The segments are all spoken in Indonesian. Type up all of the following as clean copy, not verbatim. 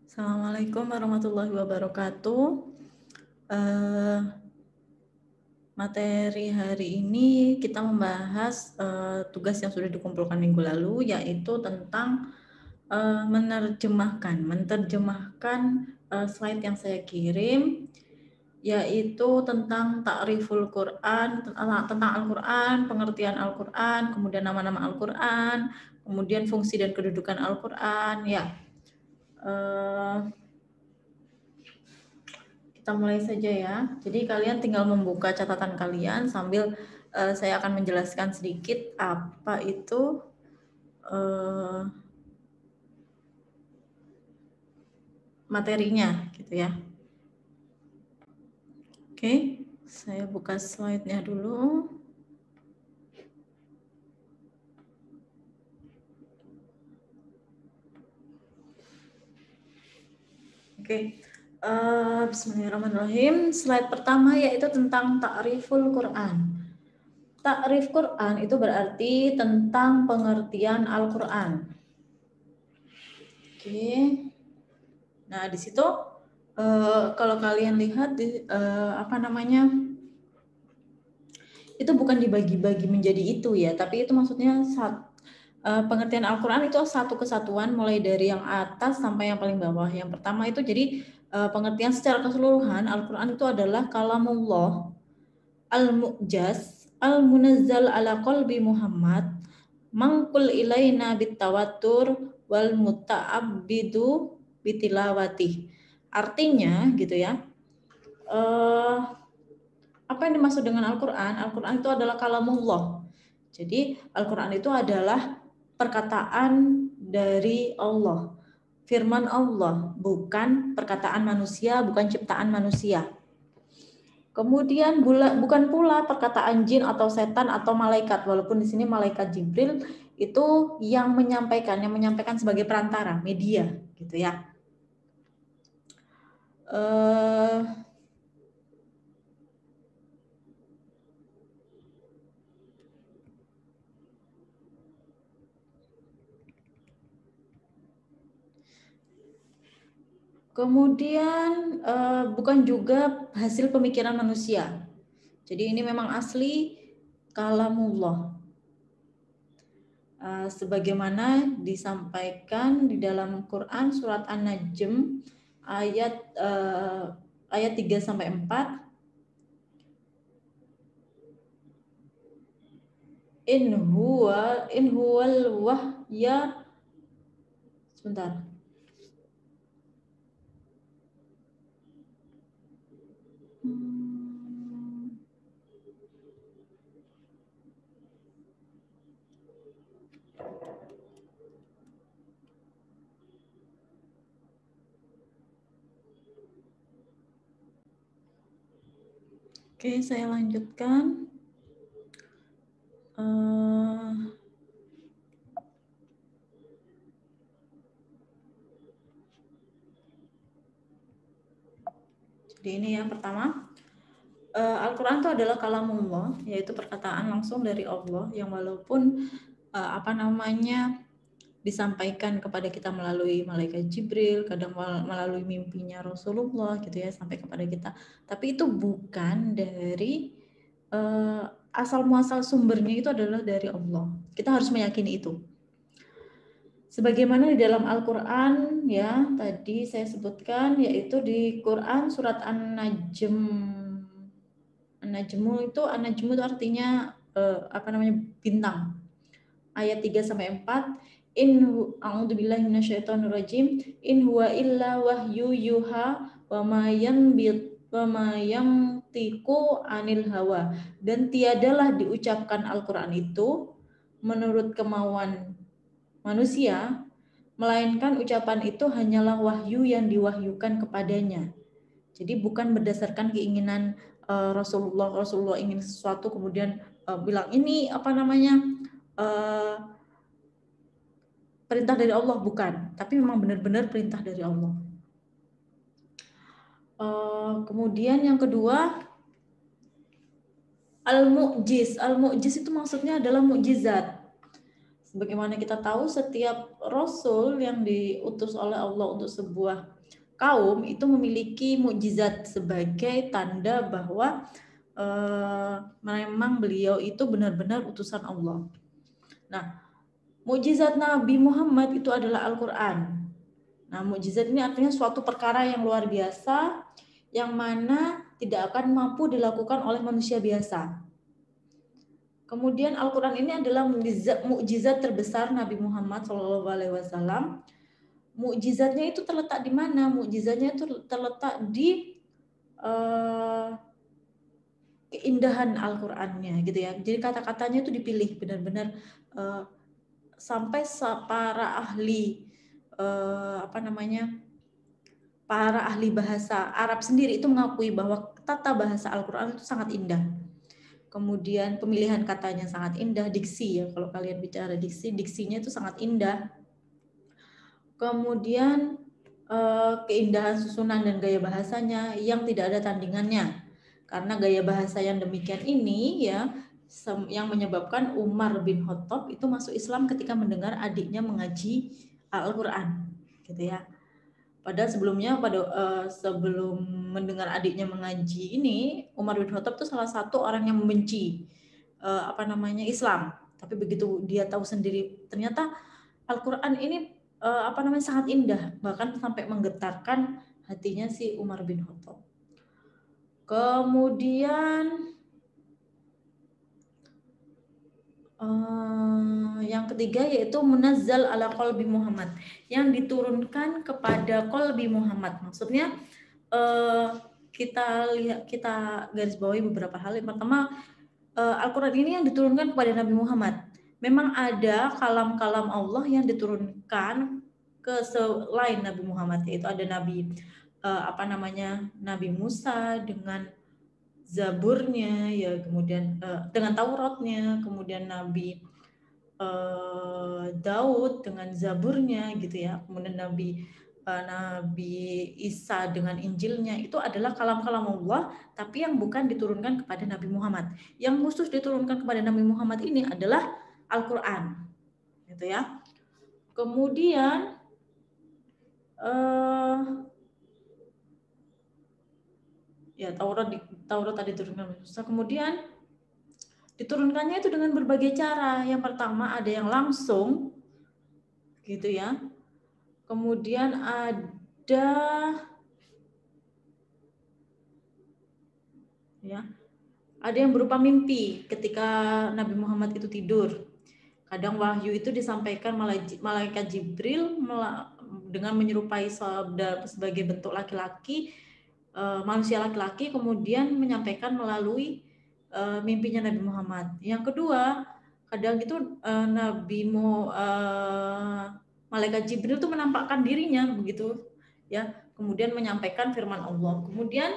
Assalamualaikum warahmatullahi wabarakatuh. Materi hari ini kita membahas tugas yang sudah dikumpulkan minggu lalu, yaitu tentang menerjemahkan slide yang saya kirim, yaitu tentang ta'riful Quran, tentang Al-Quran, pengertian Al-Quran, kemudian nama-nama Al-Quran, kemudian fungsi dan kedudukan Al-Quran. Ya, kita mulai saja ya. Jadi kalian tinggal membuka catatan kalian sambil saya akan menjelaskan sedikit apa itu materinya gitu ya. Oke, saya buka slide-nya dulu. Oke, bismillahirrahmanirrahim. Slide pertama yaitu tentang ta'riful Quran. Ta'rif Quran itu berarti tentang pengertian Al-Quran. Oke. Nah, di situ kalau kalian lihat itu bukan dibagi-bagi menjadi itu ya, tapi itu maksudnya pengertian Al-Quran itu satu kesatuan mulai dari yang atas sampai yang paling bawah. Yang pertama itu jadi pengertian secara keseluruhan Al-Quran itu adalah kalamullah al-mu'jaz al-munazzal ala qalbi Muhammad mangkul ilaina bitawatur wal muta'abbidu bitilawati. Artinya gitu ya, apa yang dimaksud dengan Al-Quran? Al-Quran itu adalah kalamullah. Jadi Al-Quran itu adalah perkataan dari Allah, firman Allah, bukan perkataan manusia, bukan ciptaan manusia. Kemudian bukan pula perkataan jin atau setan atau malaikat, walaupun di sini malaikat Jibril itu yang menyampaikan sebagai perantara, media, gitu ya. Kemudian bukan juga hasil pemikiran manusia. Jadi ini memang asli kalamullah. Sebagaimana disampaikan di dalam Quran surat An-Najm ayat 3 sampai 4. In huwal wahya. Sebentar. Oke, saya lanjutkan. Jadi ini yang pertama. Al-Quran itu adalah kalamullah, yaitu perkataan langsung dari Allah yang walaupun disampaikan kepada kita melalui malaikat Jibril, kadang melalui mimpinya Rasulullah gitu ya sampai kepada kita. Tapi itu bukan dari asal muasal sumbernya itu adalah dari Allah. Kita harus meyakini itu. Sebagaimana di dalam Al-Quran ya tadi saya sebutkan, yaitu di Quran surat An-Najmu itu artinya bintang. Ayat 3 sampai 4. A'udzubillahi minasyaitonirrajim. In huwa illa wahyu yuha wa ma yantiqu anil hawa. Dan tiadalah diucapkan Al-Quran itu menurut kemauan manusia, melainkan ucapan itu hanyalah wahyu yang diwahyukan kepadanya. Jadi bukan berdasarkan keinginan Rasulullah ingin sesuatu kemudian bilang ini perintah dari Allah, bukan, tapi memang benar-benar perintah dari Allah. Kemudian yang kedua, al-mu'jiz itu maksudnya adalah mukjizat. Sebagaimana kita tahu setiap rasul yang diutus oleh Allah untuk sebuah kaum itu memiliki mukjizat sebagai tanda bahwa memang beliau itu benar-benar utusan Allah. Nah, mukjizat Nabi Muhammad itu adalah Al-Quran. Nah, mukjizat ini artinya suatu perkara yang luar biasa yang mana tidak akan mampu dilakukan oleh manusia biasa. Kemudian Al-Quran ini adalah mukjizat terbesar Nabi Muhammad SAW. Mukjizatnya itu terletak di mana? Mukjizatnya itu terletak di keindahan Al-Qur'annya gitu ya. Jadi kata-katanya itu dipilih benar-benar sampai para ahli para ahli bahasa Arab sendiri itu mengakui bahwa tata bahasa Al-Qur'an itu sangat indah. Kemudian pemilihan katanya sangat indah, diksi ya, kalau kalian bicara diksi, diksinya itu sangat indah. Kemudian keindahan susunan dan gaya bahasanya yang tidak ada tandingannya. Karena gaya bahasa yang demikian ini ya yang menyebabkan Umar bin Khattab itu masuk Islam ketika mendengar adiknya mengaji Al-Qur'an, gitu ya. Padahal sebelumnya sebelum mendengar adiknya mengaji ini, Umar bin Khattab itu salah satu orang yang membenci Islam. Tapi begitu dia tahu sendiri ternyata Al-Qur'an ini sangat indah, bahkan sampai menggetarkan hatinya si Umar bin Khattab. Kemudian yang ketiga yaitu munazzal ala qalbi Muhammad, yang diturunkan kepada qalbi Muhammad. Maksudnya kita garis bawahi beberapa hal. Yang pertama, Al-Qur'an ini yang diturunkan kepada Nabi Muhammad. Memang ada kalam-kalam Allah yang diturunkan ke selain Nabi Muhammad, yaitu ada Nabi Nabi Musa dengan Zaburnya ya, kemudian dengan Tauratnya, kemudian Nabi Daud dengan Zaburnya gitu ya, kemudian Nabi Isa dengan Injilnya. Itu adalah kalam-kalam Allah, tapi yang bukan diturunkan kepada Nabi Muhammad. Yang khusus diturunkan kepada Nabi Muhammad ini adalah Al-Qur'an, gitu ya. Kemudian ya Taurat tadi diturunkan. Kemudian diturunkannya itu dengan berbagai cara. Yang pertama ada yang langsung, gitu ya. Kemudian ada yang berupa mimpi ketika Nabi Muhammad itu tidur. Kadang wahyu itu disampaikan malaikat Jibril dengan menyerupai sabda sebagai bentuk laki-laki, manusia laki-laki, kemudian menyampaikan melalui mimpinya Nabi Muhammad. Yang kedua, kadang itu malaikat Jibril itu menampakkan dirinya begitu ya, kemudian menyampaikan firman Allah. Kemudian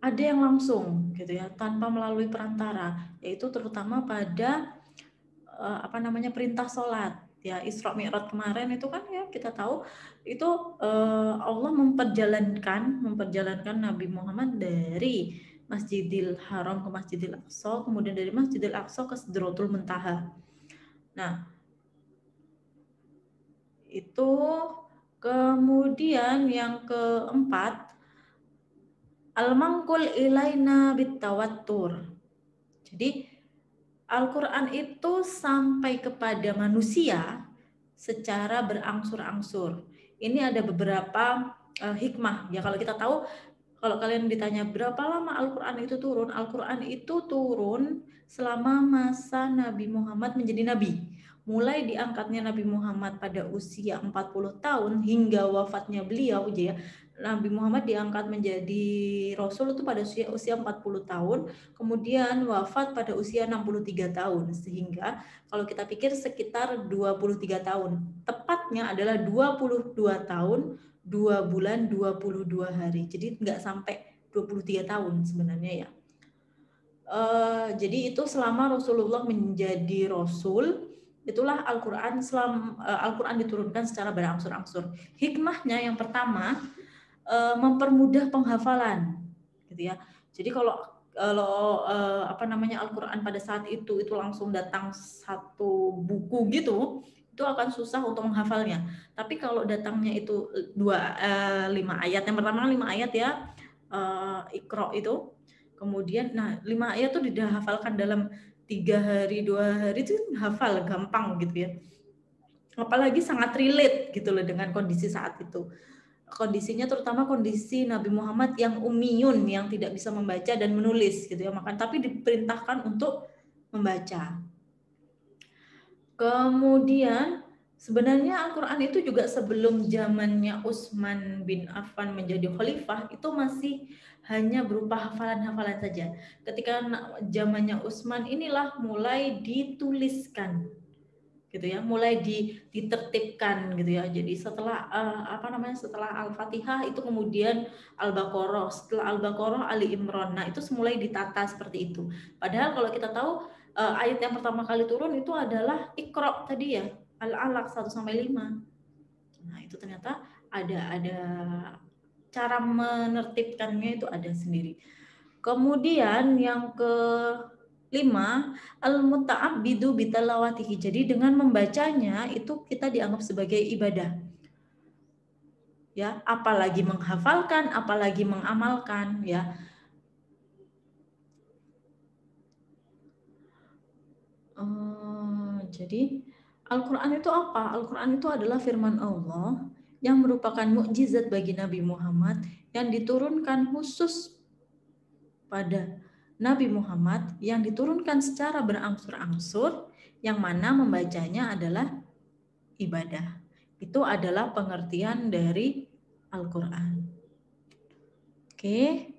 ada yang langsung gitu ya, tanpa melalui perantara, yaitu terutama pada perintah sholat ya. Isra Mi'raj kemarin itu kan ya kita tahu itu Allah memperjalankan Nabi Muhammad dari Masjidil Haram ke Masjidil Aqsa, kemudian dari Masjidil Aqsa ke Sidratul Muntaha. Nah, itu kemudian yang keempat, al-manqul ilaina bitawattur. Jadi Al-Qur'an itu sampai kepada manusia secara berangsur-angsur. Ini ada beberapa hikmah ya. Kalau kita tahu, kalau kalian ditanya berapa lama Al-Qur'an itu turun, Al-Qur'an itu turun selama masa Nabi Muhammad menjadi nabi. Mulai diangkatnya Nabi Muhammad pada usia 40 tahun hingga wafatnya beliau ya. Nabi Muhammad diangkat menjadi Rasul itu pada usia 40 tahun, kemudian wafat pada usia 63 tahun. Sehingga kalau kita pikir sekitar 23 tahun. Tepatnya adalah 22 tahun, 2 bulan, 22 hari. Jadi nggak sampai 23 tahun sebenarnya ya. Jadi itu selama Rasulullah menjadi Rasul, itulah Al-Qur'an Al-Qur'an diturunkan secara berangsur-angsur. Hikmahnya yang pertama, mempermudah penghafalan gitu ya. Jadi kalau kalau Al-Quran pada saat itu langsung datang satu buku gitu, itu akan susah untuk menghafalnya. Tapi kalau datangnya itu 5 ayat, yang pertama 5 ayat ya, Iqra itu, kemudian 5 ayat tuh dihafalkan dalam 3 hari 2 hari itu hafal gampang gitu ya. Apalagi sangat relate gitu loh dengan kondisi saat itu. Kondisinya terutama kondisi Nabi Muhammad yang ummiyun, yang tidak bisa membaca dan menulis gitu ya, tapi diperintahkan untuk membaca. Kemudian sebenarnya Al-Quran itu juga sebelum zamannya Utsman bin Affan menjadi khalifah itu masih hanya berupa hafalan-hafalan saja. Ketika zamannya Utsman inilah mulai dituliskan gitu ya, mulai ditertibkan gitu ya. Jadi setelah setelah Al-Fatihah itu kemudian Al-Baqarah, setelah Al-Baqarah Ali Imran. Nah, itu mulai ditata seperti itu. Padahal kalau kita tahu ayat yang pertama kali turun itu adalah Iqra tadi ya, Al-Alaq 1 sampai 5. Nah, itu ternyata ada cara menertibkannya itu ada sendiri. Kemudian yang ke 5, al-muta'abbidu bitalawatihi. Jadi dengan membacanya itu kita dianggap sebagai ibadah. Ya, apalagi menghafalkan, apalagi mengamalkan ya. Jadi Al-Qur'an itu apa? Al-Qur'an itu adalah firman Allah yang merupakan mukjizat bagi Nabi Muhammad yang diturunkan khusus pada Nabi Muhammad, yang diturunkan secara berangsur-angsur, yang mana membacanya adalah ibadah. Itu adalah pengertian dari Al-Quran. Oke.